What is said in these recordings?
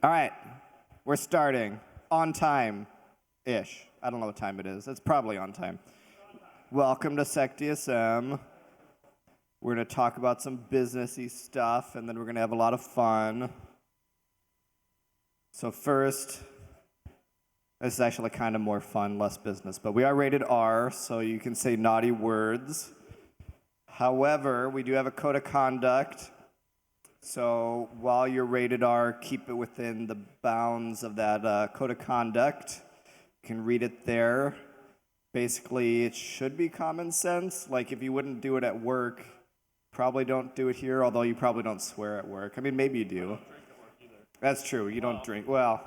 All right, we're starting on time-ish. I don't know what time it is. It's probably on time. Welcome to SecDSM. We're going to talk about some businessy stuff, and then we're going to have a lot of fun. So first, this is actually kind of more fun, less business, but we are rated R, so you can say naughty words. However, we do have a code of conduct. So while you're rated R, keep it within the bounds of that code of conduct. You can read it there. Basically, it should be common sense. Like if you wouldn't do it at work, probably don't do it here, although you probably don't swear at work. I mean, maybe you do. That's true. You don't drink. Well,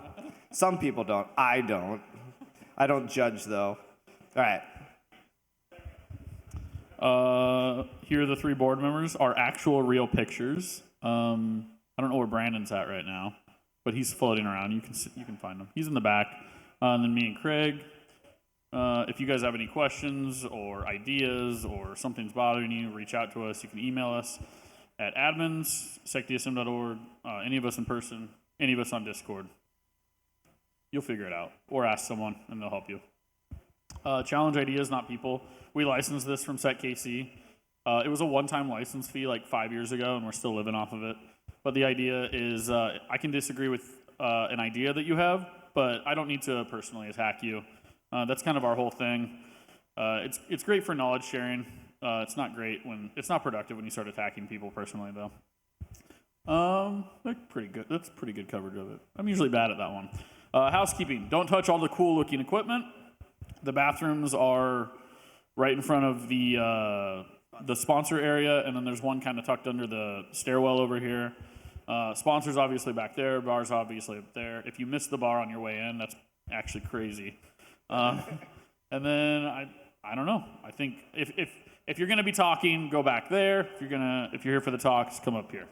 some people don't. I don't. I don't judge, though. All right. Here are the three board members. Our actual real pictures. I don't know where Brandon's at right now, but he's floating around. You can find him. He's in the back. And then me and Craig. If you guys have any questions or ideas or something's bothering you, reach out to us. You can email us at admins@secdsm.org. Any of us in person, any of us on Discord. You'll figure it out. Or ask someone, and they'll help you. Challenge ideas, not people. We licensed this from SecKC. It was a one-time license fee like 5 years ago, and we're still living off of it. But the idea is I can disagree with an idea that you have, but I don't need to personally attack you. That's kind of our whole thing. It's great for knowledge sharing. It's not productive when you start attacking people personally, though. That's pretty good. That's pretty good coverage of it. I'm usually bad at that one. Housekeeping. Don't touch all the cool-looking equipment. The bathrooms are right in front of the sponsor area, and then there's one kind of tucked under the stairwell over here. Sponsors obviously back there, bars obviously up there. If you miss the bar on your way in, that's actually crazy. And then I don't know. I think if you're gonna be talking, go back there. If you're here for the talks, come up here.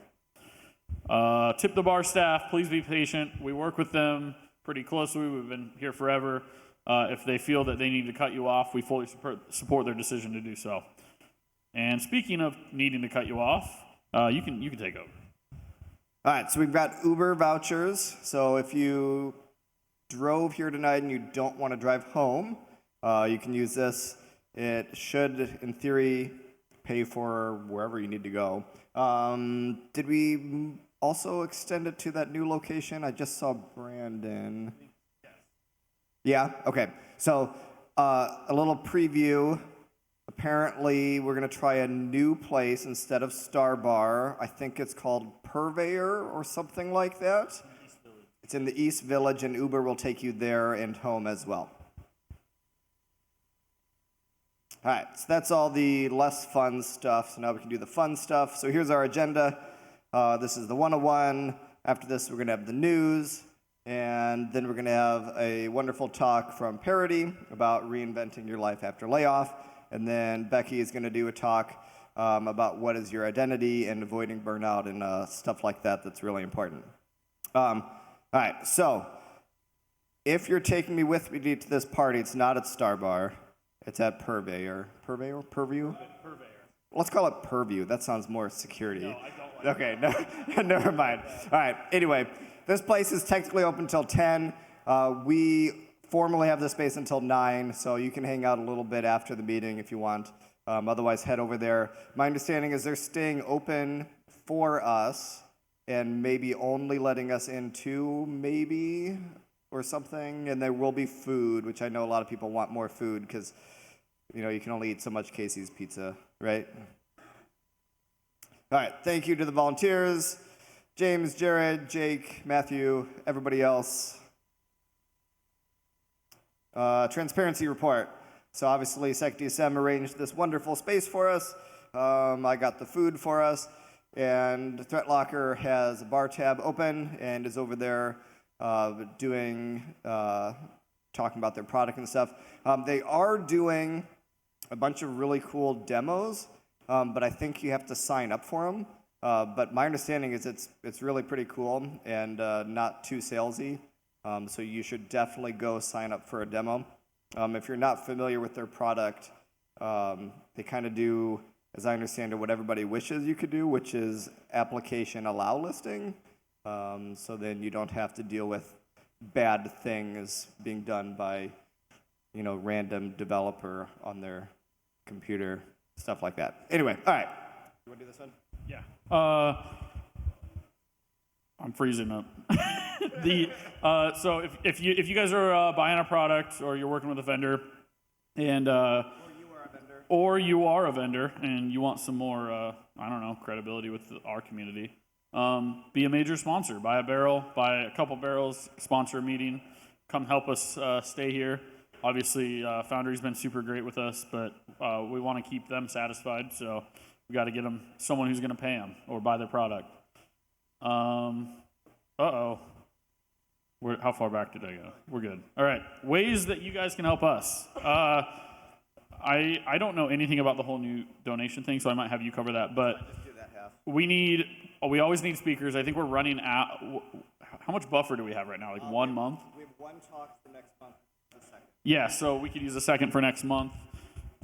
Tip the bar staff. Please be patient. We work with them pretty closely. We've been here forever. If they feel that they need to cut you off, we fully support their decision to do so. And speaking of needing to cut you off, you can take over. All right, so we've got Uber vouchers. So if you drove here tonight and you don't want to drive home, you can use this. It should, in theory, pay for wherever you need to go. Did we also extend it to that new location? I just saw Brandon. Yeah? Okay. So a little preview. Apparently, we're going to try a new place instead of Star Bar. I think it's called Purveyor or something like that. It's in the East Village, and Uber will take you there and home as well. All right, so that's all the less fun stuff. So now we can do the fun stuff. So here's our agenda. This is the 101. After this, we're going to have the news. And then we're going to have a wonderful talk from Parity about reinventing your life after layoff. And then Becky is going to do a talk about what is your identity and avoiding burnout and stuff like that that's really important. All right, so if you're taking me with me to this party, it's not at Star Bar. It's at Purveyor. Purview? Purveyor. Let's call it Purview. That sounds more security. No, I don't like Okay, no, never mind. All right, anyway, this place is technically open until 10. We formally have this space until 9, so you can hang out a little bit after the meeting if you want. Otherwise, head over there. My understanding is they're staying open for us and maybe only letting us in two, maybe, or something. And there will be food, which I know a lot of people want more food because, you can only eat so much Casey's pizza, right? All right, thank you to the volunteers. James, Jared, Jake, Matthew, everybody else. Transparency report. So obviously SecDSM arranged this wonderful space for us. I got the food for us, and ThreatLocker has a bar tab open and is over there talking about their product and stuff. They are doing a bunch of really cool demos, but I think you have to sign up for them. But my understanding is it's really pretty cool and not too salesy. So you should definitely go sign up for a demo. If you're not familiar with their product, they kind of do, as I understand it, what everybody wishes you could do, which is application allow listing. So then you don't have to deal with bad things being done by, random developer on their computer, stuff like that. Anyway, all right. You want to do this one? Yeah. I'm freezing up. So if you guys are buying a product or you're working with a vendor, and or you are a vendor and you want some more credibility with our community, be a major sponsor. Buy a barrel, buy a couple barrels, sponsor a meeting, come help us stay here. Obviously, Foundry's been super great with us, but we want to keep them satisfied, so we got to get them someone who's going to pay them or buy their product. How far back did I go? We're good. All right. Ways that you guys can help us. I don't know anything about the whole new donation thing, so I might have you cover that. But just do that half. we always need speakers. I think we're running out. How much buffer do we have right now? Like 1 month? We have one talk for next month, the second. Yeah, so we could use a second for next month.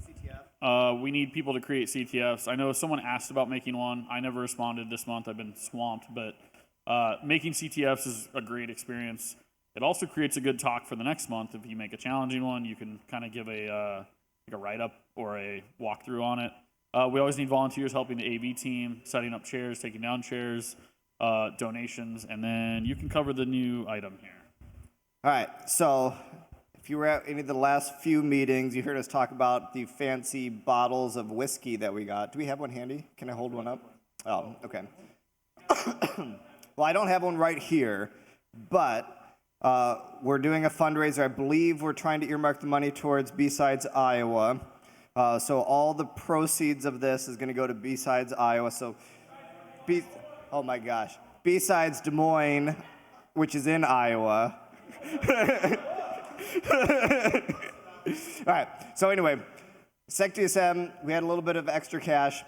CTF. We need people to create CTFs. I know someone asked about making one. I never responded this month. I've been swamped, but making CTFs is a great experience. It also creates a good talk for the next month. If you make a challenging one, you can kind of give a write-up or a walkthrough on it. We always need volunteers helping the AV team, setting up chairs, taking down chairs, donations, and then you can cover the new item here. All right, so if you were at any of the last few meetings, you heard us talk about the fancy bottles of whiskey that we got. Do we have one handy? Can I hold one up? Oh, okay. Well, I don't have one right here, but we're doing a fundraiser. I believe we're trying to earmark the money towards B-Sides Iowa. So all the proceeds of this is going to go to B-Sides Iowa. So, oh my gosh, B-Sides Des Moines, which is in Iowa. All right, so anyway, SecDSM, we had a little bit of extra cash.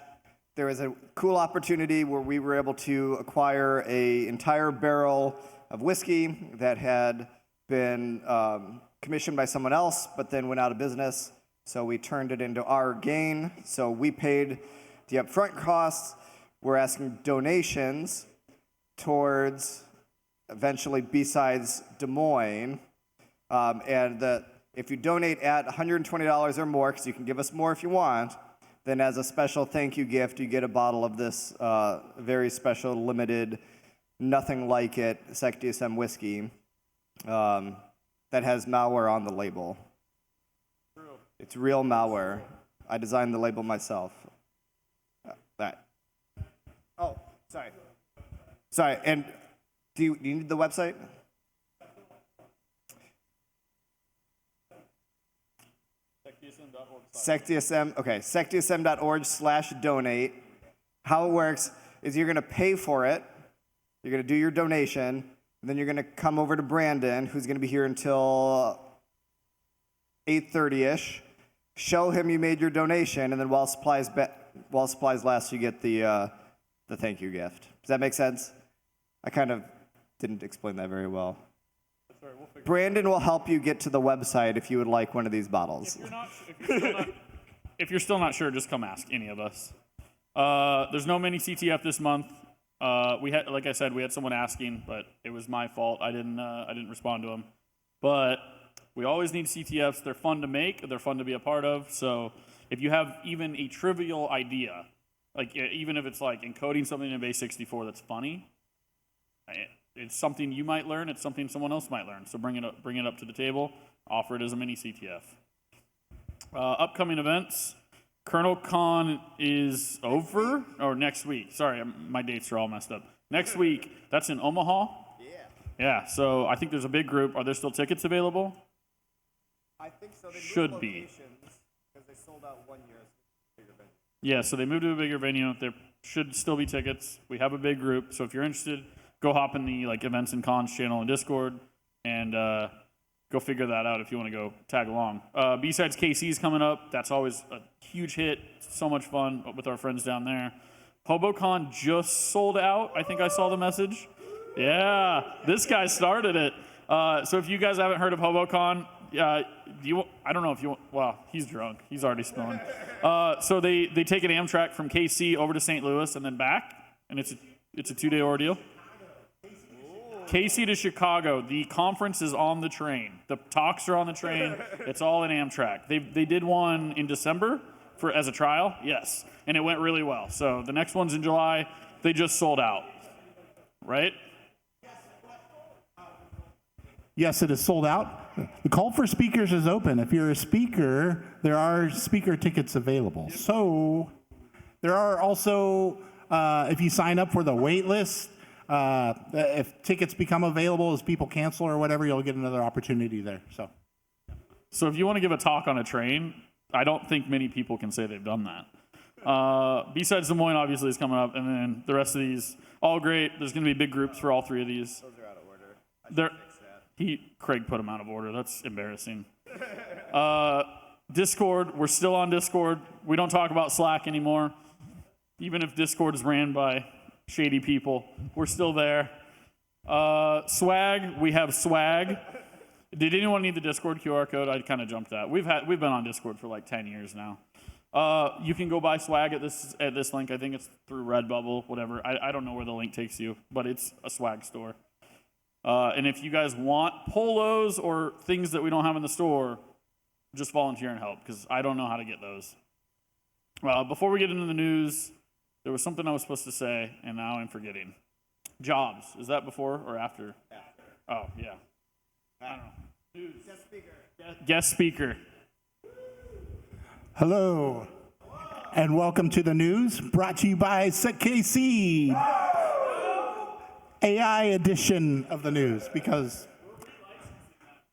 There was a cool opportunity where we were able to acquire an entire barrel of whiskey that had been commissioned by someone else, but then went out of business. So we turned it into our gain. So we paid the upfront costs. We're asking donations towards eventually B-Sides Des Moines. If you donate at $120 or more, because you can give us more if you want, then as a special thank you gift, you get a bottle of this very special, limited, nothing like it SecDSM whiskey that has malware on the label. It's real malware. I designed the label myself. That. Oh, sorry. Sorry, and do you need the website? SecDSM, okay, secdsm.org/donate. How it works is you're going to pay for it, you're going to do your donation, and then you're going to come over to Brandon, who's going to be here until 8:30ish. Show him you made your donation, and then while supplies last, you get the thank you gift. Does that make sense? I kind of didn't explain that very well. That's all right, we'll figure Brandon will help you get to the website if you would like one of these bottles. If you're still not sure, just come ask any of us. There's no mini CTF this month. Like I said, we had someone asking, but it was my fault. I didn't respond to them. But we always need CTFs. They're fun to make. They're fun to be a part of. So if you have even a trivial idea, like even if it's like encoding something in base 64 that's funny, it's something you might learn. It's something someone else might learn. So bring it up to the table. Offer it as a mini CTF. Upcoming events. Colonel Con is over, or next week. Sorry, my dates are all messed up. Next week, that's in Omaha? Yeah, so I think there's a big group. Are there still tickets available? I think so. They Should be. Because they sold out 1 year. Bigger venue. Yeah, so they moved to a bigger venue. There should still be tickets. We have a big group, so if you're interested, go hop in the events and cons channel in Discord and go figure that out if you want to go tag along. B-Sides KC's coming up. That's always a huge hit. So much fun with our friends down there. HoboCon just sold out. I think I saw the message. Yeah, this guy started it. So if you guys haven't heard of HoboCon, I don't know if you. Wow, he's drunk. He's already spilling. So they take an Amtrak from KC over to St. Louis and then back, and it's a 2-day ordeal. KC to Chicago, the conference is on the train. The talks are on the train. It's all in Amtrak. They did one in December as a trial, yes, and it went really well. So the next one's in July. They just sold out, right? Yes, it is sold out. The call for speakers is open. If you're a speaker, there are speaker tickets available. So there are also, if you sign up for the wait list, if tickets become available as people cancel or whatever, you'll get another opportunity there. So if you want to give a talk on a train, I don't think many people can say they've done that. B-Sides Des Moines obviously is coming up, and then the rest of these, all great. There's going to be big groups for all three of these. Those are out of order. Craig put them out of order. That's embarrassing. Discord, we're still on Discord. We don't talk about Slack anymore. Even if Discord is ran by shady people, we're still there. Swag, we have swag. Did anyone need the Discord QR code? I kind of jumped that. We've been on Discord for like 10 years now. You can go buy swag at this link. I think it's through Redbubble, whatever. I don't know where the link takes you, but it's a swag store. And if you guys want polos or things that we don't have in the store, just volunteer and help, because I don't know how to get those. Before we get into the news, there was something I was supposed to say, and now I'm forgetting. Jobs. Is that before or after? After. Oh, yeah. I don't know. News. Guest speaker. Guest speaker. Hello, and welcome to the news, brought to you by SecKC. AI edition of the news, because,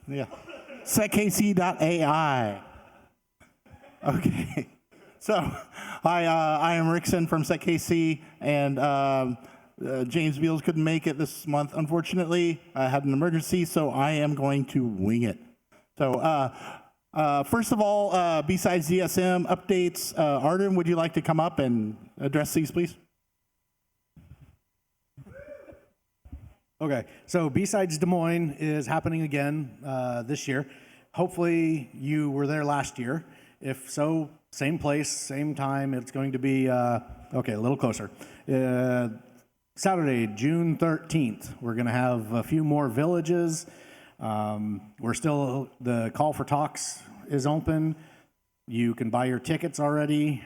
yeah, SecKC.ai. Okay, so I am Rickson from SecKC, and James Beals couldn't make it this month, unfortunately. I had an emergency, so I am going to wing it. So first of all, besides DSM updates, Arden, would you like to come up and address these, please? Okay, so B-Sides Des Moines is happening again this year. Hopefully you were there last year. If so, same place, same time. It's going to be, okay, a little closer. Saturday, June 13th. We're going to have a few more villages. The call for talks is open. You can buy your tickets already.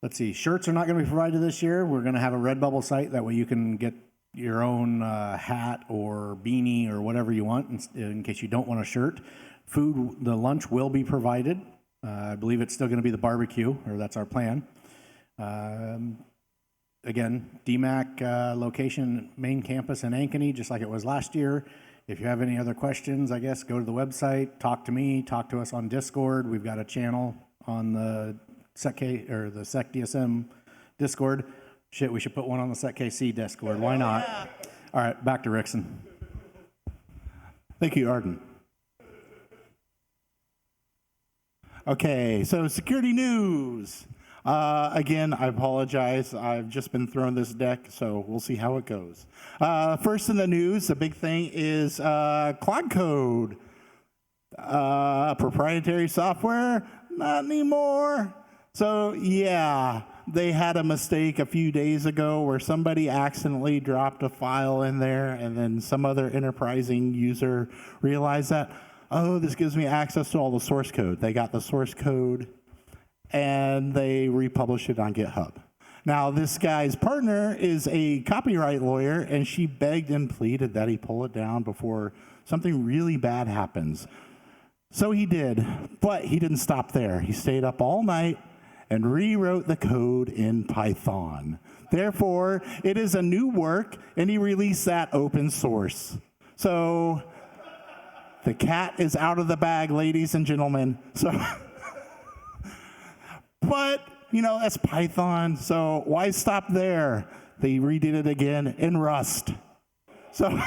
Let's see, shirts are not going to be provided this year. We're going to have a Redbubble site. That way you can get your own hat or beanie or whatever you want in case you don't want a shirt. Food, the lunch will be provided. I believe it's still going to be the barbecue, or that's our plan. Again, DMAC location, main campus in Ankeny, just like it was last year. If you have any other questions, I guess, go to the website, talk to me, talk to us on Discord. We've got a channel on the SecDSM Discord. Shit, we should put one on the SecKC Discord. Why not? Yeah. All right, back to Rickson. Thank you, Arden. Okay, so security news. Again, I apologize. I've just been thrown this deck, so we'll see how it goes. First in the news, the big thing is Cloud Code. Proprietary software? Not anymore. So, yeah, they had a mistake a few days ago where somebody accidentally dropped a file in there, and then some other enterprising user realized that, oh, this gives me access to all the source code. They got the source code, and they republished it on GitHub. Now, this guy's partner is a copyright lawyer, and she begged and pleaded that he pull it down before something really bad happens. So he did, but he didn't stop there. He stayed up all night and rewrote the code in Python. Therefore, it is a new work, and he released that open source. So the cat is out of the bag, ladies and gentlemen. So, but, you know, that's Python, so why stop there? They redid it again in Rust. So,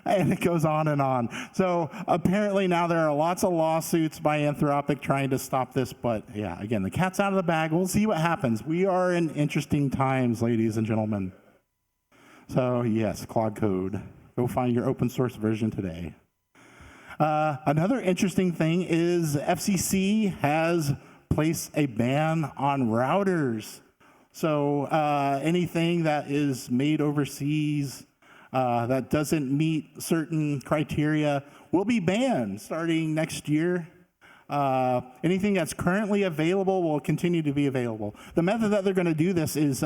and it goes on and on. So apparently now there are lots of lawsuits by Anthropic trying to stop this, but yeah, again, the cat's out of the bag. We'll see what happens. We are in interesting times, ladies and gentlemen. So yes, Cloud Code. Go find your open source version today. Another interesting thing is FCC has placed a ban on routers. So anything that is made overseas that doesn't meet certain criteria will be banned starting next year. Anything that's currently available will continue to be available. The method that they're going to do this is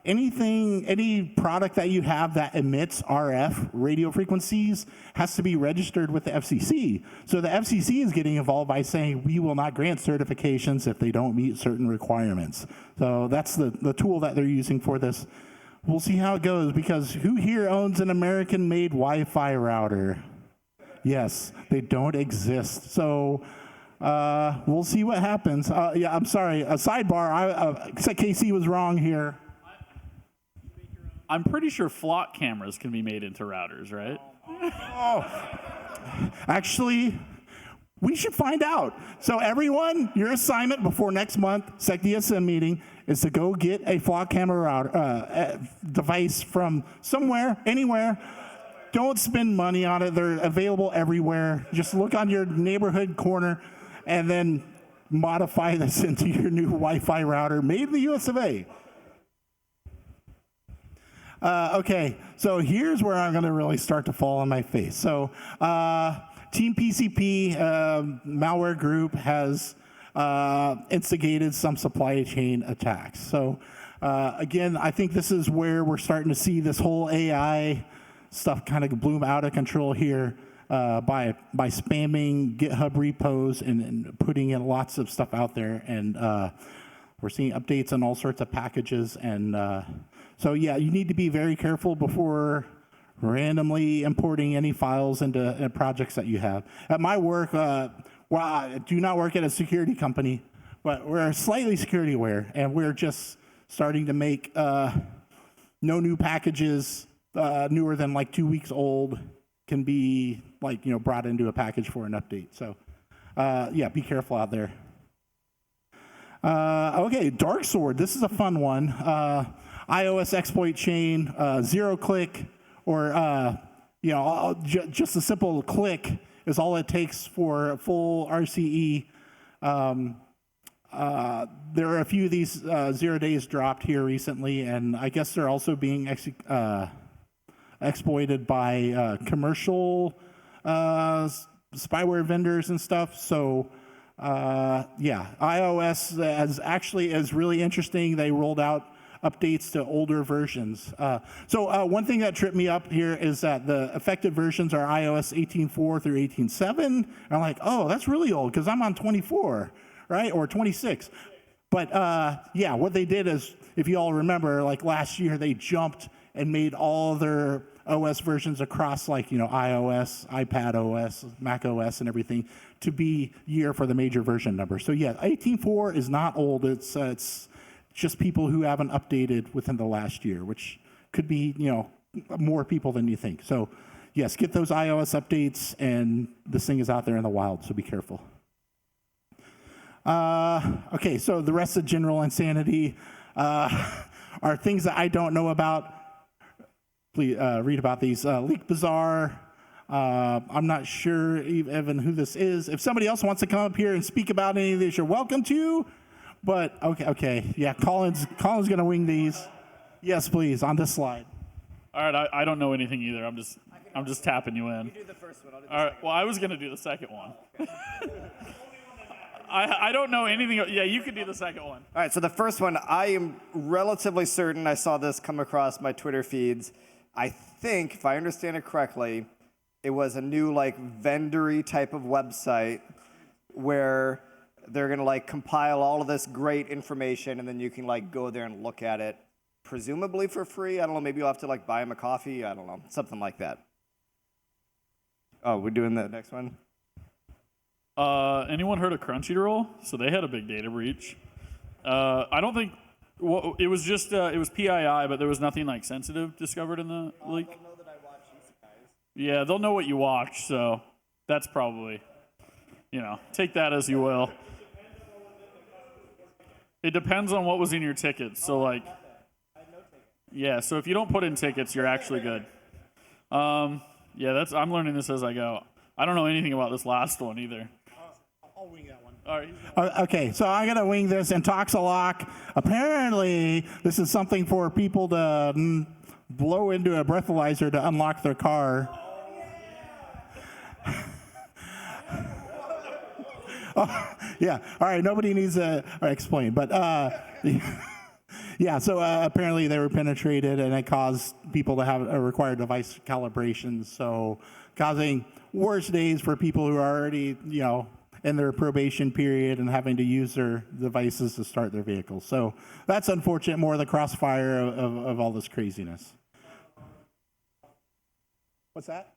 any product that you have that emits RF radio frequencies has to be registered with the FCC. So the FCC is getting involved by saying we will not grant certifications if they don't meet certain requirements. So that's the tool that they're using for this. We'll see how it goes, because who here owns an American-made Wi-Fi router? Yes, they don't exist. So we'll see what happens. Yeah, I'm sorry. A sidebar. KC was wrong here. I'm pretty sure flock cameras can be made into routers, right? Actually, we should find out. So everyone, your assignment before next month, SecDSM meeting, is to go get a flock camera router device from somewhere, anywhere. Don't spend money on it. They're available everywhere. Just look on your neighborhood corner and then modify this into your new Wi-Fi router made in the US of A. Okay, so here's where I'm going to really start to fall on my face. So Team PCP malware group has instigated some supply chain attacks. So again, I think this is where we're starting to see this whole AI stuff kind of bloom out of control here by spamming GitHub repos and putting in lots of stuff out there. And we're seeing updates on all sorts of packages. And so, yeah, you need to be very careful before randomly importing any files into projects that you have. At my work, well, I do not work at a security company, but we're slightly security aware, and we're just starting to make no new packages newer than like 2 weeks old can be brought into a package for an update. So yeah, be careful out there. Okay, Dark Sword. This is a fun one. iOS exploit chain, zero click, or just a simple click is all it takes for a full RCE. There are a few of these 0 days dropped here recently, and I guess they're also being exploited by commercial spyware vendors and stuff. So yeah, iOS is really interesting. They rolled out updates to older versions. So one thing that tripped me up here is that the affected versions are iOS 18.4 through 18.7. And I'm like, oh, that's really old because I'm on 24, right? Or 26. But yeah, what they did is, if you all remember, like last year, they jumped and made all their OS versions across iOS, iPad OS, Mac OS, and everything to be year for the major version number. So yeah, 18.4 is not old. It's just people who haven't updated within the last year, which could be more people than you think. So yes, get those iOS updates, and this thing is out there in the wild, so be careful. Okay, so the rest of general insanity are things that I don't know about. Please read about these. Leak Bazaar. I'm not sure even who this is. If somebody else wants to come up here and speak about any of these, you're welcome to. But okay, yeah. Colin's gonna wing these. Yes, please, on this slide. All right, I don't know anything either. I'm just tapping you in. You do the first one. I'll do the All right. Well, I was gonna do the second one. I don't know anything. Yeah, you can do the second one. All right, so the first one, I am relatively certain I saw this come across my Twitter feeds. I think, if I understand it correctly, it was a new vendor-y type of website where they're gonna compile all of this great information, and then you can go there and look at it, presumably for free. I don't know. Maybe you'll have to buy them a coffee. I don't know, something like that. Oh, we're doing the next one. Anyone heard of Crunchyroll? So they had a big data breach. I don't think. Well, it was just it was PII, but there was nothing sensitive discovered in the leak. They'll know that I watch isekais. Yeah, they'll know what you watch, so that's probably, take that as you will. It depends on what was in your tickets. So yeah, so if you don't put in tickets, you're actually good. Yeah, I'm learning this as I go. I don't know anything about this last one either. I'll wing that one. All right. Okay, so I'm gonna wing this. And Toxalock. Apparently, this is something for people to blow into a breathalyzer to unlock their car. Oh, yeah. All right. Nobody needs to explain, but yeah. So apparently they were penetrated, and it caused people to have a required device calibration. So causing worse days for people who are already, in their probation period and having to use their devices to start their vehicles. So that's unfortunate. More of the crossfire of all this craziness. What's that?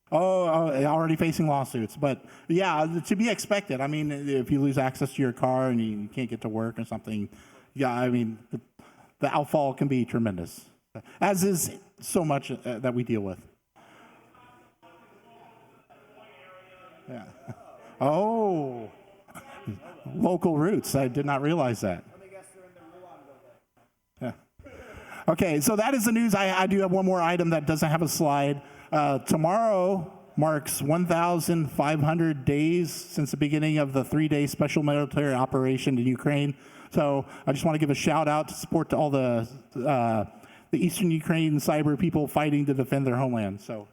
Oh, already facing lawsuits. But yeah, to be expected. I mean, if you lose access to your car and you can't get to work or something, yeah, I mean, the outfall can be tremendous, as is so much that we deal with. Yeah. Oh, local roots. I did not realize that. Yeah. Okay, so that is the news. I do have one more item that doesn't have a slide. Tomorrow marks 1,500 days since the beginning of the 3-day special military operation in Ukraine. So I just want to give a shout out to support to all the Eastern Ukraine cyber people fighting to defend their homeland. So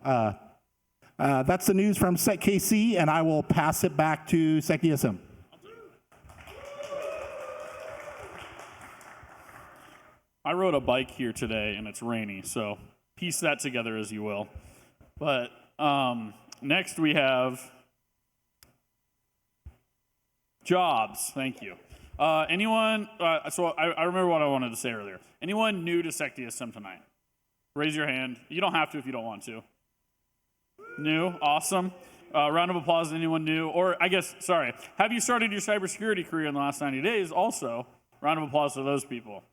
that's the news from SecKC, and I will pass it back to SecDSM. I rode a bike here today, and it's rainy, so piece that together as you will. But next we have jobs. Thank you. Anyone? So I remember what I wanted to say earlier. Anyone new to SecDSM tonight? Raise your hand. You don't have to if you don't want to. New? Awesome. Round of applause to anyone new. Or I guess, sorry, have you started your cybersecurity career in the last 90 days? Also, round of applause to those people.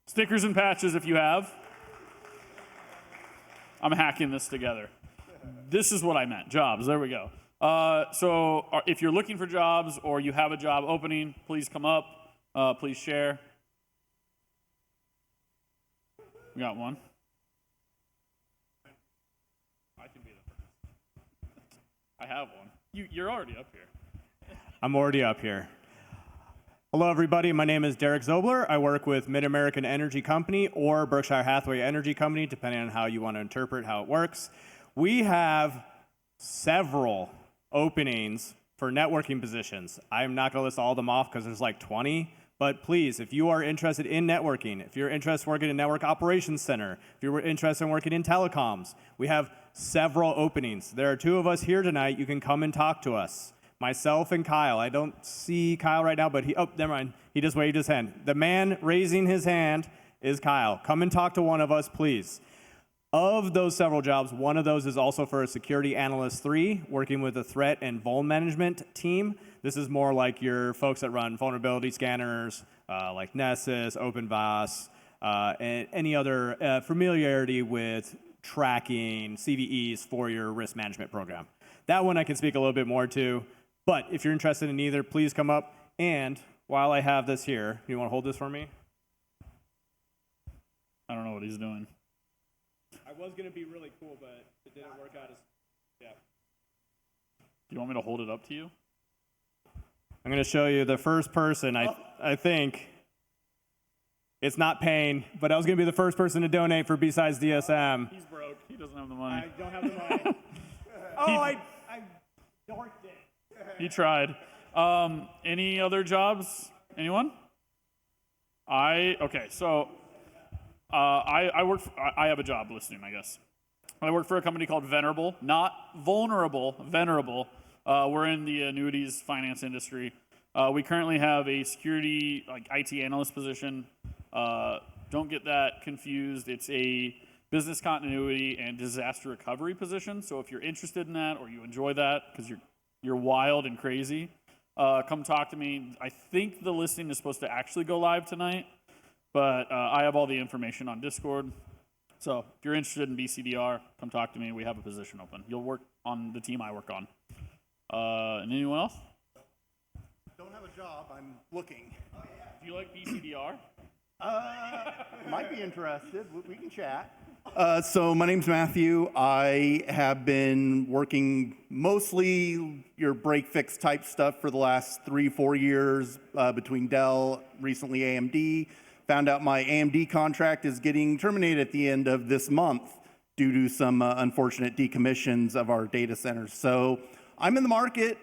Stickers and patches if you have. I'm hacking this together. This is what I meant, jobs. There we go. So if you're looking for jobs or you have a job opening, please come up. Please share. We got one. I can be the first. I have one. You're already up here. I'm already up here. Hello, everybody. My name is Derek Zobler. I work with Mid-American Energy Company or Berkshire Hathaway Energy Company, depending on how you want to interpret how it works. We have several openings for networking positions. I'm not going to list all of them off because there's like 20, but please, if you are interested in networking, if you're interested in working in Network Operations Center, if you're interested in working in telecoms, we have several openings. There are 2 of us here tonight. You can come and talk to us. Myself and Kyle. I don't see Kyle right now, but never mind. He just waved his hand. The man raising his hand is Kyle. Come and talk to one of us, please. Of those several jobs, one of those is also for a Security Analyst 3, working with a threat and vuln management team. This is more like your folks that run vulnerability scanners, like Nessus, OpenVAS, and any other familiarity with tracking CVEs for your risk management program. That one I can speak a little bit more to. But if you're interested in either, please come up. And while I have this here, you want to hold this for me? I don't know what he's doing. I was going to be really cool, but it didn't work out as, yeah. Do you want me to hold it up to you? I'm going to show you the first person, I think. It's not Payne, but I was going to be the first person to donate for Besides DSM. He's broke. He doesn't have the money. I don't have the money. I dorked it. He tried. Any other jobs? Anyone? Okay, so I work. I have a job listing, I guess. I work for a company called Venerable, not vulnerable. Venerable. We're in the annuities finance industry. We currently have a security, IT analyst position. Don't get that confused. It's a business continuity and disaster recovery position. So if you're interested in that or you enjoy that because you're wild and crazy, come talk to me. I think the listing is supposed to actually go live tonight, but I have all the information on Discord. So if you're interested in BCDR, come talk to me. We have a position open. You'll work on the team I work on. And anyone else? Don't have a job. I'm looking. Do you like BCDR? Might be interested. We can chat. So my name's Matthew. I have been working mostly your break fix type stuff for the last 3-4 years between Dell, recently AMD. Found out my AMD contract is getting terminated at the end of this month due to some unfortunate decommissions of our data centers. So I'm in the market.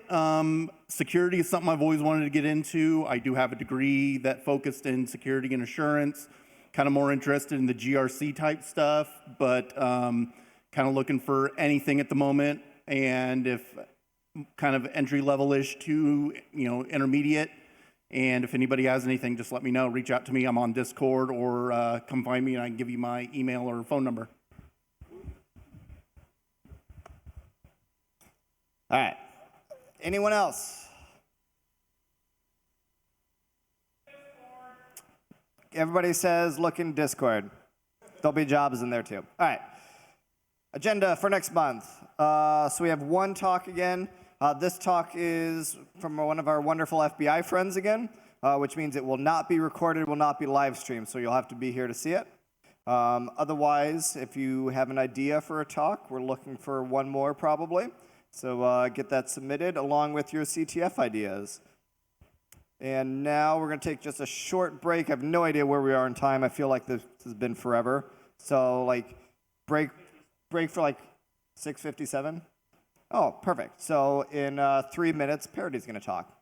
Security is something I've always wanted to get into. I do have a degree that focused in security and assurance. Kind of more interested in the GRC type stuff, but kind of looking for anything at the moment. And if kind of entry level-ish to intermediate. And if anybody has anything, just let me know. Reach out to me. I'm on Discord, or come find me and I can give you my email or phone number. All right. Anyone else? Everybody says look in Discord. There'll be jobs in there too. All right. Agenda for next month. So we have one talk again. This talk is from one of our wonderful FBI friends again, which means it will not be recorded, will not be live streamed, so you'll have to be here to see it. Otherwise, if you have an idea for a talk, we're looking for one more probably. So get that submitted along with your CTF ideas. And now we're going to take just a short break. I have no idea where we are in time. I feel like this has been forever. So break for 6:57. Oh, perfect. So in 3 minutes, Parody's going to talk.